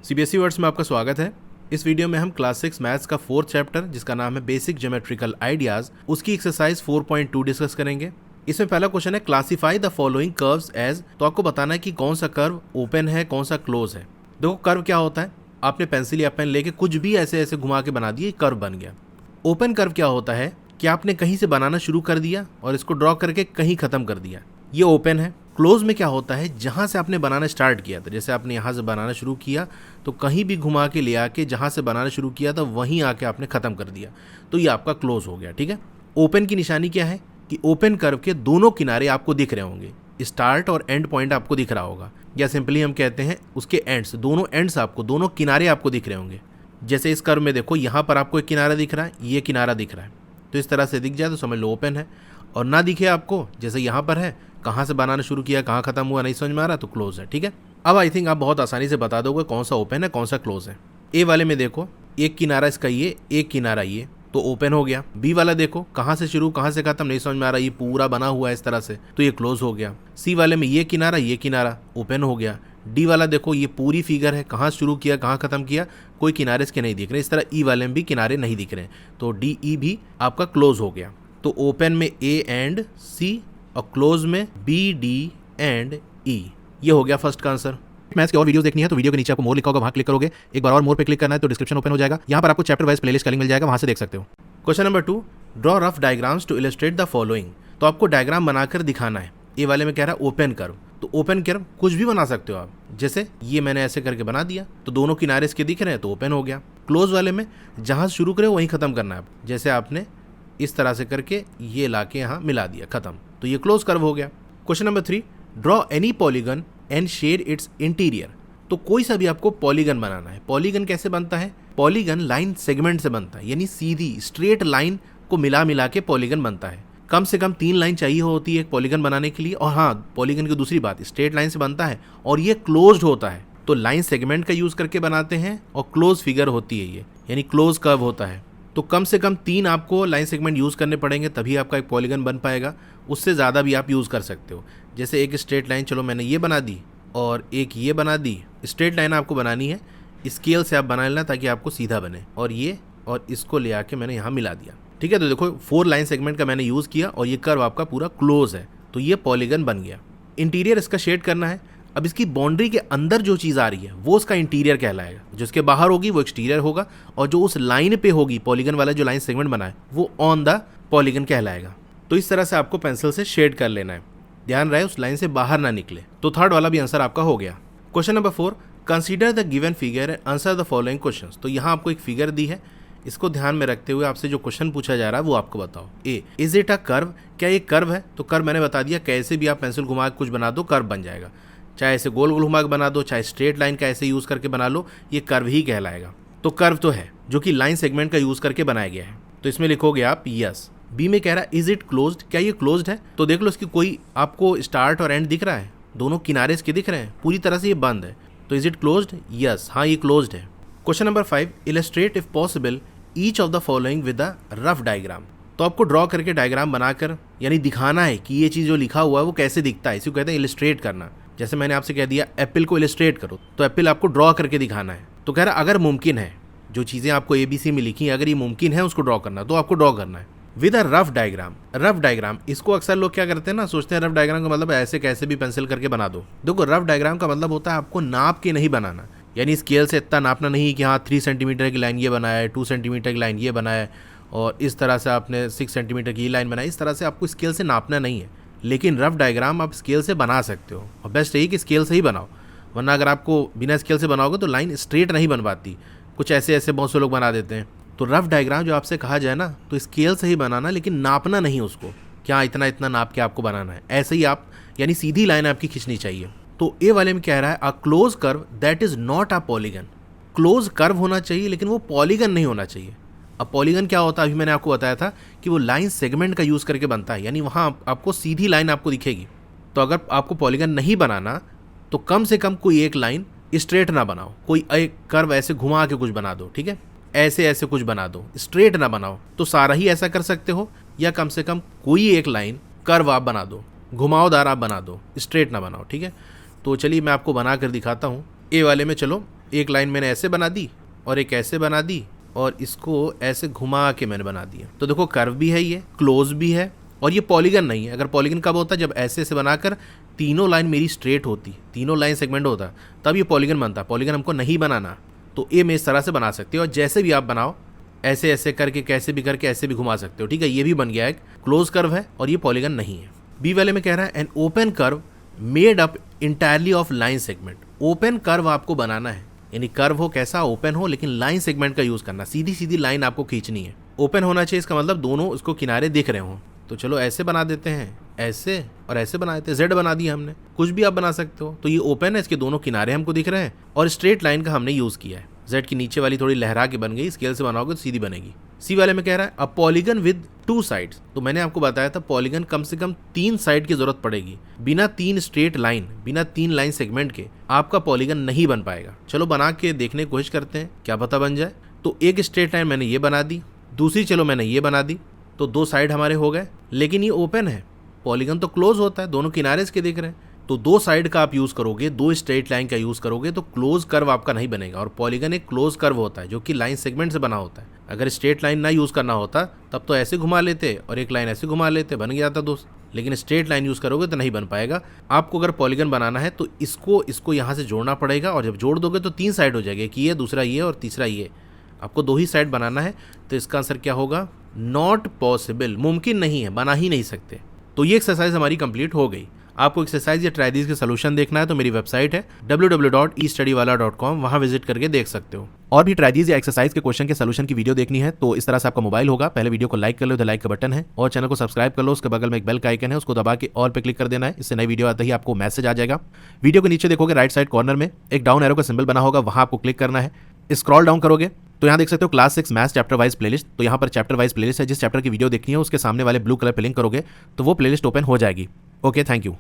CBSE words में आपका स्वागत है। इस वीडियो में हम क्लास 6 मैथ्स का 4th चैप्टर जिसका नाम है बेसिक ज्योमेट्रिकल आइडियाज उसकी एक्सरसाइज 4.2 डिस्कस करेंगे। इसमें पहला क्वेश्चन है classify the following curves as. तो आपको बताना है कि कौन सा कर्व ओपन है कौन सा क्लोज है। देखो कर्व क्या होता है, आपने पेंसिल या पेन लेके कुछ भी ऐसे ऐसे घुमा के बना दिए, कर्व बन गया। ओपन कर्व क्या होता है कि आपने कहीं से बनाना शुरू कर दिया और इसको ड्रॉ करके कहीं खत्म कर दिया, ये ओपन है। क्लोज में क्या होता है, जहाँ से आपने बनाना स्टार्ट किया था, जैसे आपने यहाँ से बनाना शुरू किया तो कहीं भी घुमा के ले आके जहाँ से बनाना शुरू किया था वहीं आके आपने ख़त्म कर दिया, तो ये आपका क्लोज हो गया। ठीक है। ओपन की निशानी क्या है कि ओपन कर्व के दोनों किनारे आपको दिख रहे होंगे, स्टार्ट और एंड पॉइंट आपको दिख रहा होगा, या सिंपली हम कहते हैं उसके एंड्स, दोनों एंड्स आपको, दोनों किनारे आपको दिख रहे होंगे। जैसे इस कर्व में देखो, यहाँ पर आपको एक किनारा दिख रहा है, ये किनारा दिख रहा है, तो इस तरह से दिख जाए तो समझ लो ओपन है। और ना दिखे आपको, जैसे यहाँ पर है, कहाँ से बनाना शुरू किया कहाँ खत्म हुआ नहीं समझ में आ रहा, तो क्लोज है। ठीक है। अब आई थिंक आप बहुत आसानी से बता दोगे कौन सा ओपन है कौन सा क्लोज है। ए वाले में देखो, एक किनारा इसका ये, एक किनारा ये, तो ओपन हो गया। बी वाला देखो, कहाँ से शुरू कहाँ से खत्म नहीं समझ में आ रहा, ये पूरा बना हुआ है इस तरह से, तो ये क्लोज हो गया। सी वाले में ये किनारा ओपन हो गया। डी वाला देखो, ये पूरी फिगर है, कहाँ शुरू किया कहाँ खत्म किया, कोई किनारे इसके नहीं दिख रहे। इस तरह ई वाले में भी किनारे नहीं दिख रहे, तो डी ई भी आपका क्लोज हो गया। तो ओपन में ए एंड सी और क्लोज में बी डी एंड ई, ये हो गया फर्स्ट का आंसर। मैथ्स की और वीडियोस देखनी है तो वीडियो के नीचे आपको मोर लिखा होगा, वहां क्लिक करोगे। एक बार और मोर पे क्लिक करना है तो डिस्क्रिप्शन ओपन हो जाएगा, यहाँ पर आपको चैप्टर वाइज प्लेलिस्ट का लिंक मिल जाएगा, वहां से देख सकते हो। Question number 2, draw rough diagrams to illustrate the following. तो आपको डायग्राम बनाकर दिखाना है। ए वाले में कह रहा है ओपन कर्व, तो ओपन कर्व कुछ भी बना सकते हो आप, जैसे ये मैंने ऐसे करके बना दिया तो दोनों किनारे इसके दिख रहे हैं तो ओपन हो गया। क्लोज वाले में जहाँ शुरू करे वहीं खत्म करना है, जैसे आपने इस तरह से करके ये लाके यहाँ मिला दिया, खत्म, तो ये क्लोज कर्व हो गया। Question number 3, draw any polygon and shade its interior. तो कोई सा भी आपको पॉलीगन बनाना है। पॉलीगन कैसे बनता है, पॉलीगन लाइन सेगमेंट से बनता है, यानी सीधी स्ट्रेट लाइन को मिला मिला के पॉलीगन बनता है। कम से कम 3 लाइन चाहिए होती है एक पॉलीगन बनाने के लिए। और हाँ, पॉलीगन की दूसरी बात, स्ट्रेट लाइन से बनता है और ये क्लोज्ड होता है, तो लाइन सेगमेंट का यूज करके बनाते हैं और क्लोज फिगर होती है ये, यानी क्लोज कर्व होता है। तो कम से कम 3 आपको लाइन सेगमेंट यूज़ करने पड़ेंगे तभी आपका एक पॉलीगन बन पाएगा। उससे ज़्यादा भी आप यूज़ कर सकते हो, जैसे एक स्ट्रेट लाइन, चलो मैंने ये बना दी और एक ये बना दी। स्ट्रेट लाइन आपको बनानी है, स्केल से आप बना लेना ताकि आपको सीधा बने, और ये और इसको ले आके मैंने यहाँ मिला दिया। ठीक है। तो देखो 4 लाइन सेगमेंट का मैंने यूज़ किया और ये कर्व आपका पूरा क्लोज है, तो ये पॉलीगन बन गया। इंटीरियर इसका शेड करना है। अब इसकी बाउंड्री के अंदर जो चीज़ आ रही है वो उसका इंटीरियर कहलाएगा, जो इसके बाहर होगी वो एक्सटीरियर होगा, और जो उस लाइन पे होगी पॉलीगन वाला जो लाइन सेगमेंट बना है वो ऑन द पॉलीगन कहलाएगा। तो इस तरह से आपको पेंसिल से शेड कर लेना है, ध्यान रहे उस लाइन से बाहर ना निकले। तो थर्ड वाला भी आंसर आपका हो गया। Question number 4, consider the given figure and answer the following question. तो यहाँ आपको एक फिगर दी है, इसको ध्यान में रखते हुए आपसे जो क्वेश्चन पूछा जा रहा है वो आपको बताओ। ए, इज इट अ कर्व। क्या ये कर्व है, तो कर्व मैंने बता दिया, कैसे भी आप पेंसिल घुमा के कुछ बना दो कर्व बन जाएगा, चाहे ऐसे गोल गोल घुमा के बना दो, चाहे स्ट्रेट लाइन का ऐसे यूज़ करके बना लो, ये कर्व ही कहलाएगा। तो कर्व तो है जो कि लाइन सेगमेंट का यूज़ करके बनाया गया है, तो इसमें लिखोगे आप यस। बी में कह रहा है इज इट क्लोज्ड। क्या ये क्लोज्ड है, तो देख लो इसकी कोई आपको स्टार्ट और एंड दिख रहा है, दोनों किनारे इसके दिख रहे हैं, पूरी तरह से ये बंद है, तो इज इट क्लोज्ड, यस, हाँ ये क्लोज्ड है। Question number 5, illustrate if possible each of the following with a rough diagram. तो आपको ड्रॉ करके डायग्राम बनाकर यानी दिखाना है कि ये चीज़ जो लिखा हुआ है वो कैसे दिखता है, इसी को कहते हैं इलस्ट्रेट करना। जैसे मैंने आपसे कह दिया एप्पल को इलस्ट्रेट करो, तो एप्पल आपको ड्रॉ करके दिखाना है। तो कह रहा अगर मुमकिन है, जो चीज़ें आपको ABC में लिखी हैं अगर ये मुमकिन है उसको ड्रॉ करना, तो आपको ड्रॉ करना है with a rough diagram. Rough diagram, इसको अक्सर लोग क्या करते हैं ना, सोचते हैं रफ डायग्राम का मतलब ऐसे कैसे भी पेंसिल करके बना दो। देखो रफ डायग्राम का मतलब होता है आपको नाप के नहीं बनाना, यानी स्केल से इतना नापना नहीं कि हाँ 3 सेंटीमीटर की लाइन ये बनाया है, 2 सेंटीमीटर की लाइन ये बनाया है, और इस तरह से आपने 6 सेंटीमीटर की लाइन बनाई, इस तरह से आपको स्केल से नापना नहीं है। लेकिन रफ डायग्राम आप स्केल से बना सकते हो, और बेस्ट यही कि स्केल से ही बनाओ, वरना अगर आपको बिना स्केल से बनाओगे तो लाइन स्ट्रेट नहीं बन पाती, कुछ ऐसे ऐसे बहुत से लोग बना देते हैं। तो रफ डायग्राम जो आपसे कहा जाए ना, तो स्केल से ही बनाना, लेकिन नापना नहीं उसको, क्या इतना इतना नाप के आपको बनाना है, ऐसे ही आप यानी सीधी लाइन आपकी खींचनी चाहिए। तो ए वाले में कह रहा है a close curve that is not a polygon. Close curve होना चाहिए लेकिन वो पॉलीगन नहीं होना चाहिए। अब पॉलीगन क्या होता है, अभी मैंने आपको बताया था कि वो लाइन सेगमेंट का यूज़ करके बनता है, यानी वहाँ आपको सीधी लाइन आपको दिखेगी। तो अगर आपको पॉलीगन नहीं बनाना तो कम से कम कोई एक लाइन स्ट्रेट ना बनाओ, कोई एक कर्व ऐसे घुमा के कुछ बना दो, ठीक है, ऐसे ऐसे कुछ बना दो, स्ट्रेट ना बनाओ। तो सारा ही ऐसा कर सकते हो, या कम से कम कोई एक लाइन कर्व आप बना दो, घुमावदार आप बना दो, स्ट्रेट ना बनाओ। ठीक है, तो चलिए मैं आपको बना कर दिखाता हूँ। ए वाले में चलो एक लाइन मैंने ऐसे बना दी और एक ऐसे बना दी और इसको ऐसे घुमा के मैंने बना दिया। तो देखो कर्व भी है, ये क्लोज भी है और ये पॉलीगन नहीं है। अगर पॉलीगन कब होता है, जब ऐसे ऐसे बनाकर तीनों लाइन मेरी स्ट्रेट होती, तीनों लाइन सेगमेंट होता, तब ये पॉलीगन बनता। पॉलीगन हमको नहीं बनाना, तो ए में इस तरह से बना सकते हो और जैसे भी आप बनाओ ऐसे ऐसे करके, कैसे भी करके ऐसे भी घुमा सकते हो। ठीक है, ये भी बन गया एक क्लोज कर्व है और ये पॉलीगन नहीं है। बी वाले में कह रहा है an open curve made up entirely of line segment. Open curve आपको बनाना है, यानी कर्व हो कैसा, ओपन हो, लेकिन लाइन सेगमेंट का यूज करना, सीधी सीधी लाइन आपको खींचनी है। ओपन होना चाहिए, इसका मतलब दोनों उसको किनारे दिख रहे हो। तो चलो ऐसे बना देते हैं, ऐसे और ऐसे बना देते हैं, जेड बना दिया हमने, कुछ भी आप बना सकते हो। तो ये ओपन है, इसके दोनों किनारे हमको दिख रहे हैं और स्ट्रेट लाइन का हमने यूज किया है। जेड की नीचे वाली थोड़ी लहरा के बन गई, स्केल से बनाओगे तो सीधी बनेगी। सी वाले में कह रहा है अ पॉलीगन विद 2 साइड्स। तो मैंने आपको बताया था पॉलीगन कम से कम 3 साइड की जरूरत पड़ेगी। बिना 3 स्ट्रेट लाइन, बिना 3 लाइन सेगमेंट के आपका पॉलीगन नहीं बन पाएगा। चलो बना के देखने की कोशिश करते हैं, क्या पता बन जाए। तो एक स्ट्रेट लाइन मैंने ये बना दी, दूसरी चलो मैंने ये बना दी, तो 2 साइड हमारे हो गए। लेकिन ये ओपन है, पॉलीगन तो क्लोज होता है, दोनों किनारे इसके दिख रहे हैं। तो 2 साइड का आप यूज करोगे, 2 स्ट्रेट लाइन का यूज करोगे तो क्लोज कर्व आपका नहीं बनेगा। और पॉलीगन एक क्लोज कर्व होता है जो कि लाइन सेगमेंट से बना होता है। अगर स्ट्रेट लाइन ना यूज करना होता तब तो ऐसे घुमा लेते और एक लाइन ऐसे घुमा लेते, बन गया था दोस्त। लेकिन स्ट्रेट लाइन यूज करोगे तो नहीं बन पाएगा। आपको अगर पॉलीगन बनाना है तो इसको यहाँ से जोड़ना पड़ेगा और जब जोड़ दोगे तो 3 साइड हो जाएगी, एक ये, दूसरा ये और तीसरा ये। आपको 2 ही साइड बनाना है, तो इसका आंसर क्या होगा, नॉट पॉसिबल, मुमकिन नहीं है, बना ही नहीं सकते। तो ये एक्सरसाइज हमारी कंप्लीट हो गई। आपको एक्सरसाइज या ट्राई के सोल्यूशन देखना है तो मेरी वेबसाइट है www.estudywala.com, वहां विजिट करके देख सकते हो। और भी ट्राइज या एक्सरसाइज के क्वेश्चन के सोल्यूशन की वीडियो देखनी है तो इस तरह से आपका मोबाइल होगा, पहले वीडियो को लाइक कर लो, तो लाइक का बटन है, और चैनल को सब्सक्राइब कर लो, उसके बगल में एक बेल का आइकन है, उसको दबा के ऑल पे क्लिक कर देना है। इससे नई वीडियो आते ही आपको मैसेज आ जाएगा। वीडियो के नीचे देखोगे राइट साइड कॉर्नर में एक डाउन एरो का सिंबल बना होगा, वहां आपको क्लिक करना है। स्क्रॉल डाउन करोगे तो यहाँ देख सकते हो class 6 maths chapter wise playlist. तो यहाँ पर चैप्टर वाइज प्लेलिस्ट है, जिस चैप्टर की वीडियो देखनी है उसके सामने वाले ब्लू कलर पे लिंक करोगे तो वो प्लेलिस्ट ओपन हो जाएगी। Okay, thank you.